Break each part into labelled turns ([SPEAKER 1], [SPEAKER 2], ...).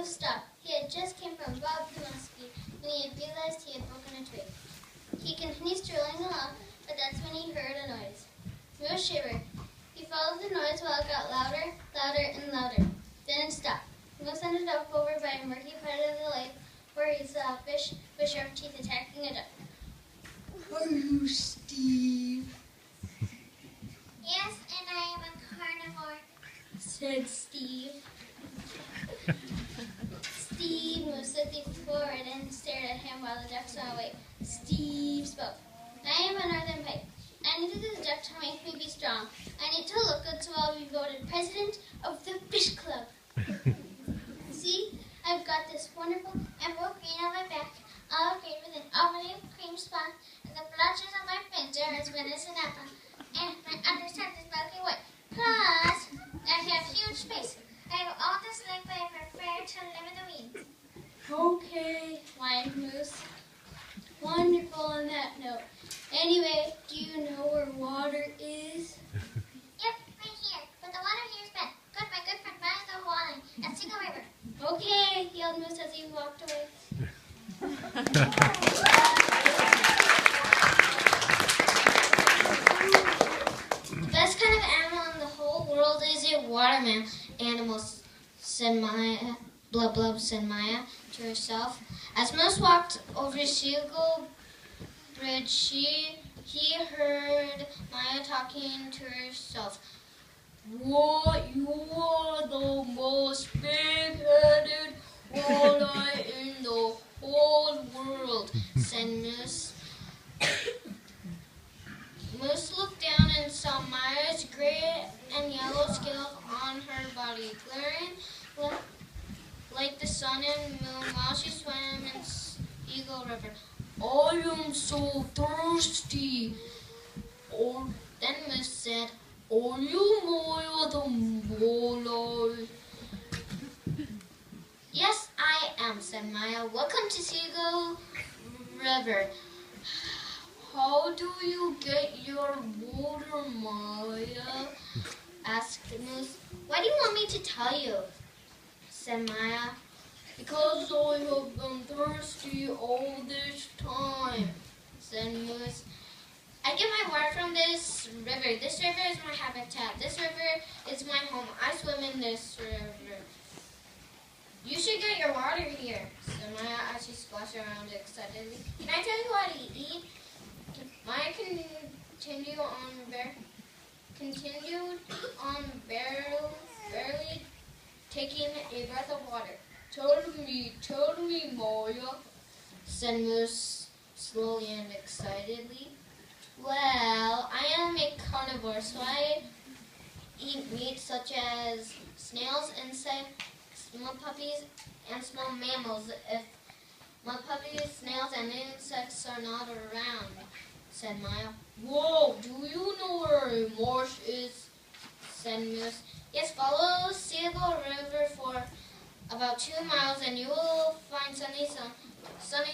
[SPEAKER 1] Moose stopped. He had just came from Bob the Muskie when he had realized he had broken a twig. He continued strolling along, but that's when he heard a noise. Moose shivered. He followed the noise while it got louder, louder, and louder. Then it stopped. Moose ended up over by a murky part of the lake where he saw a fish with sharp teeth attacking a duck.
[SPEAKER 2] Hello, Steve.
[SPEAKER 1] Yes, and I am a carnivore, said Steve. Steve moved swiftly forward and stared at him while the duck swam away. Steve spoke. I am a northern pike. I needed the duck to make me be strong. I need to look good, so I'll be voted president of the fish club. See, I've got this wonderful emerald green on my back, olive green with an olive cream spot, and the blotches on my fins are as red as an apple. And my underside is milky white. Plus, I have huge space. I have all this length, but I prefer to live in the weeds. Okay, whined Moose. Wonderful on that note. Anyway, do you know where water is? Yep, right here. But the water here is bad. Good, my good friend found the water at Single River. Okay, yelled Moose as he walked away. Best kind of animal in the whole world is a waterman animal, said Maya. Blub Blub, said Maya to herself. As Moose walked over Seagull Bridge, he heard Maya talking to herself. What? You are the most big-headed walleye in the whole world, said Moose. Moose looked down and saw Maya's gray and yellow scales on her body, glaring like the sun and moon while she swam in Eagle River. I am so thirsty. Then Moose said, are you Maya the walleye? Yes, I am, said Maya. Welcome to Seagull River. How do you get your water, Maya? Asked Moose. Why do you want me to tell you? Said Maya. Because I have been thirsty all this time, said Moose. I get my water from this river. This river is my habitat. This river is my home. I swim in this river. You should get your water here, said Maya as she splashed around excitedly. Can I tell you what to eat? Maya continued on barely taking a breath of water. Tell me, Maya, said Moose slowly and excitedly. Well, I am a carnivore, so I eat meat such as snails, insects, mud puppies, and small mammals. If mud puppies, snails, and insects are not around, said Maya. Whoa, do you know where a marsh is? Said Moose. Yes, follow Seagull River for about 2 miles and you will find Sunny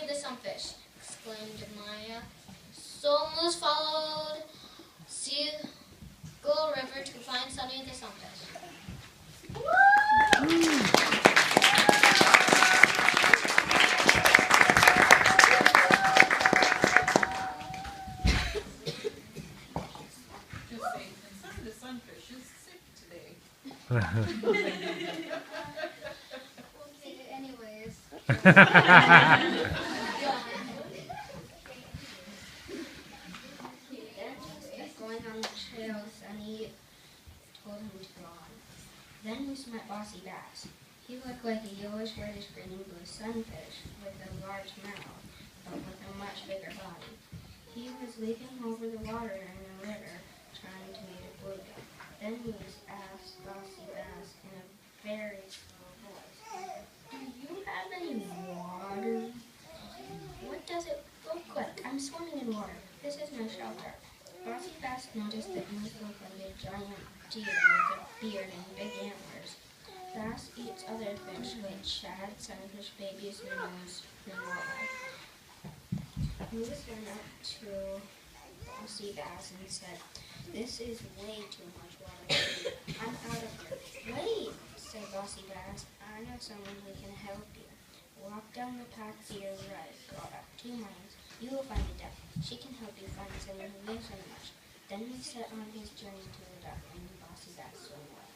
[SPEAKER 1] the Sunfish, exclaimed Maya. So Moose followed Seagull River to find Sunny the Sunfish.
[SPEAKER 3] Sunny the Sunfish is sick today.
[SPEAKER 1] Okay, anyways. Going on the trail, Sunny told him to go on. Then Moose met Bossy Bass. He looked like a yellowish, reddish, green and blue sunfish with a large mouth, but with a much bigger body. He was leaping over the water in the river, trying to meet a bluegill. Then Moose asked Bossy Bass in a very slow voice, do you have any water? What does it look like? I'm swimming in water. This is my shelter. Bossy Bass noticed that Moose looked like a giant deer with a beard and big antlers. Bass eats other fish like shad, sunfish, babies, minnows, and walleye. Moose went up to Bossy Bass and said, this is way too much water for me. I'm out of here. Wait, said Bossy Bass. I I know someone who can help you. Walk down the path to your right, go up 2 miles. You will find a duck. She can help you find someone who lives in the marsh. Then he set on his journey to the duck, and Bossy Bass swam away.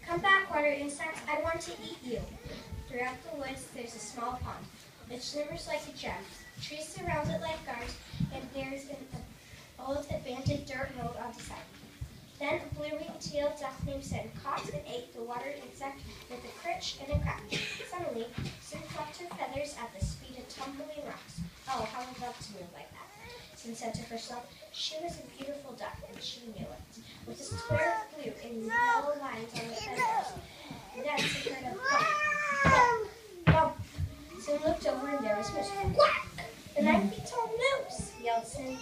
[SPEAKER 1] Come back, water insects. I want to eat you. Throughout the woods, there's a small pond. It shimmers like a gem. Trees surround it like guards, and there's an old abandoned dirt road on the side. Then a blue-winged teal duck named Sin caught and ate the water insect with a critch and a crack. Suddenly, Sin flapped her feathers at the speed of tumbling rocks. Oh, how I love to move like that, Sin said to herself. She was a beautiful duck, and she knew it. With a square of blue and yellow lines on the feathers. Then Sin heard a bump, bump. Sin looked over, and there was Moose. Quack! The 9-feet-tall moose, yelled Sin.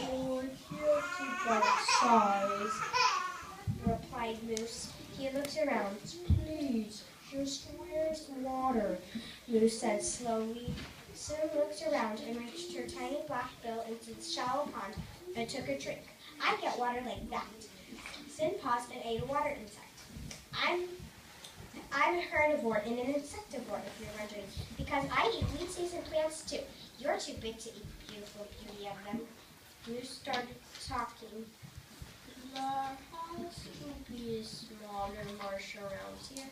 [SPEAKER 1] Oh, here to bite-size, replied Moose. He looked around. Please, just where's the water? Moose said slowly. Sin looked around and reached her tiny black bill into the shallow pond and took a drink. I get water like that. Sin paused and ate a water insect. I'm a herbivore and an insectivore, if you're wondering, because I eat weed seeds and plants too. You're too big to eat the beautiful beauty of them. Moose started talking. There has to be a smaller marsh around here.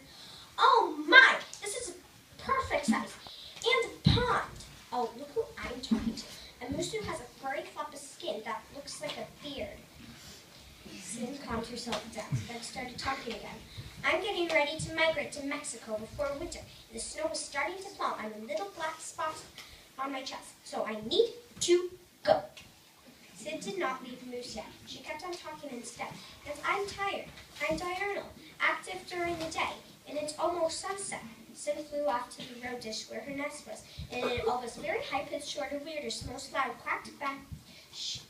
[SPEAKER 1] Oh my! This is a perfect size. And a pond. Oh, look who I'm talking to. A moose who has a furry flap of skin that looks like a beard. Sin calmed herself down, then started talking again. I'm getting ready to migrate to Mexico before winter. The snow is starting to fall on a little black spot on my chest, so I need to go. Sin did not leave Moose yet. She kept on talking instead. And I'm tired. I'm diurnal, active during the day, and it's almost sunset. Sin flew off to the road dish where her nest was, and in an always very high-pitched, shorter, weirder, most loud she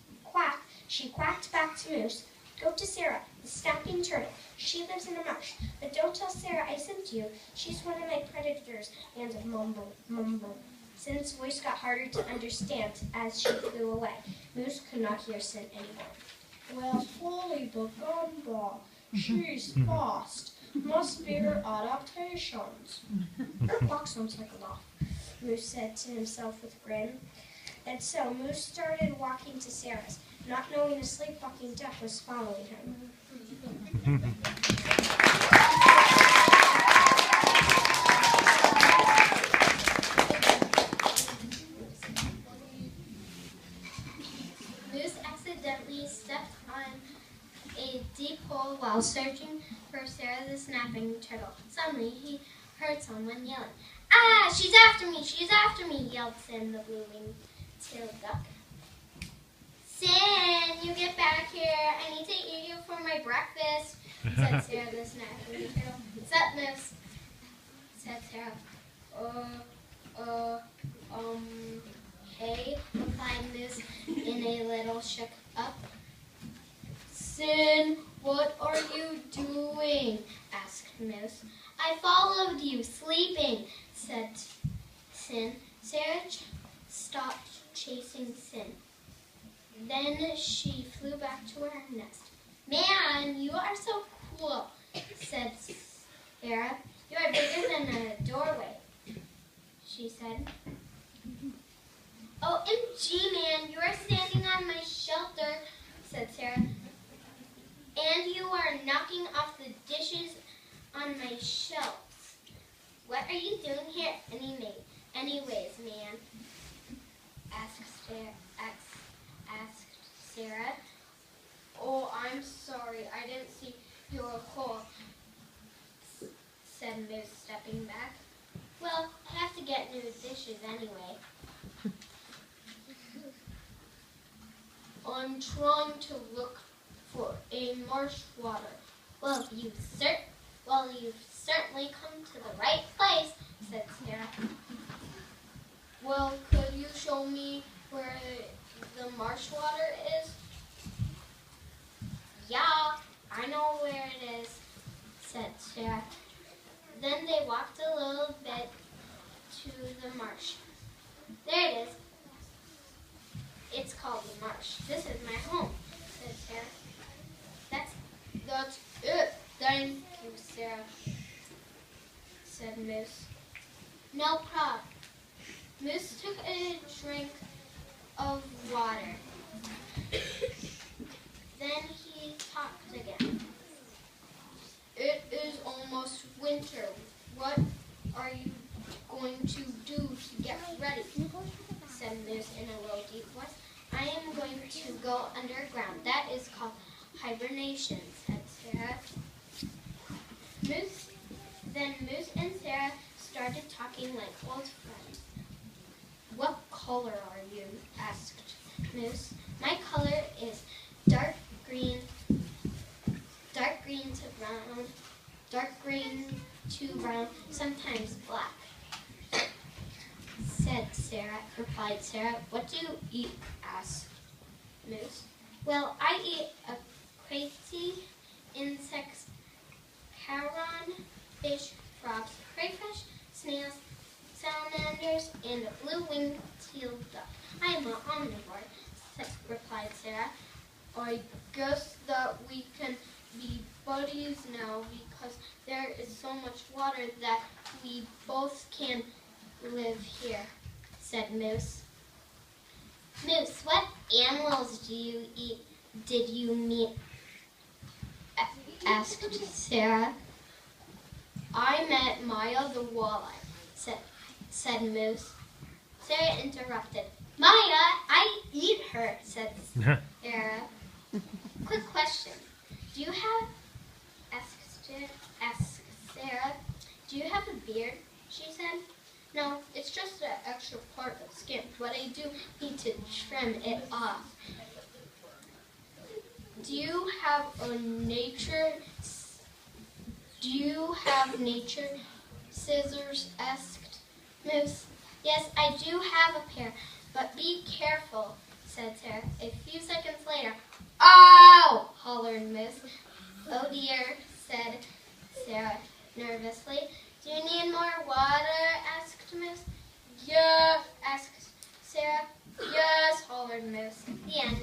[SPEAKER 1] quacked back to Moose. Go to Sarah, the snapping turtle. She lives in a marsh. But don't tell Sarah I sent you. She's one of my predators. And mumble, mumble. Sin's voice got harder to understand as she flew away. Moose could not hear Sin anymore. Well, holy bagamba. She's fast. Must be her adaptations. Her walk sounds like a laugh, Moose said to himself with a grin. And so Moose started walking to Sarah's, not knowing a sleepwalking duck was following him. Moose accidentally stepped on a deep hole while searching for Sarah the snapping turtle. Suddenly, he heard someone yelling. Ah, she's after me, yelled Sin, the blue-winged duck. Sin, you get back here. I need to eat you for my breakfast, said Sarah the snapping turtle. Sup, Moose, said Sarah. Hey, replied Moose in a little shook up. Sin, what are you doing? Asked Moose. I followed you, sleeping, said Sin. Sarah stopped chasing Sin. Then she flew back to her nest. Man, you are so cool, said Sarah. You are bigger than a doorway, she said. OMG, man, you are standing on my shelter, said Sarah. And you are knocking off the dishes on my shelves. What are you doing here anyways, man? Asked Sarah. Oh, I'm sorry. I didn't see you were cold, said Moose, stepping back. Well, I have to get new dishes anyway. I'm trying to look for a marsh water. Well, you've certainly come to the right place, said Sarah. Well, could you show me where the marsh water is? Yeah, I know where it is, said Sarah. Then they walked a little bit to the marsh. There it is. It's called the marsh. This is my home, said Sarah. That's it. Thank you, Sarah, said Moose. No problem. Moose took a drink of water. Then he talked again. It is almost winter. What are you going to do to get ready? Said Moose in a low, deep voice. I am going to go underground. That is called hibernation, said Sarah. Then Moose and Sarah started talking like old friends. What color are you? Asked Moose. My color is dark green to brown, dark green to brown, sometimes black, replied Sarah. What do you eat? Asked Moose. Well, I eat crazy insects, carrion, fish, frogs, crayfish, snails, salamanders, and a blue-winged teal duck. I am an omnivore, replied Sarah. I guess that we can be buddies now because there is so much water that we both can live here, said Moose. Moose, what animals did you meet? Asked Sarah. I met Maya the walleye, said Moose. Sarah interrupted. Maya, I eat her, said Sarah. Quick question. Asked Sarah. Do you have a beard? She said. No, it's just an extra part of skin, but I do need to trim it off. Do you have nature scissors? Asked Moose. Yes, I do have a pair, but be careful, said Sarah. A few seconds later, ow! Hollered Moose. Oh dear, said Sarah nervously. Do you need more water? Asked Moose. Yeah, asked Sarah. Yes, hollered Moose. The end.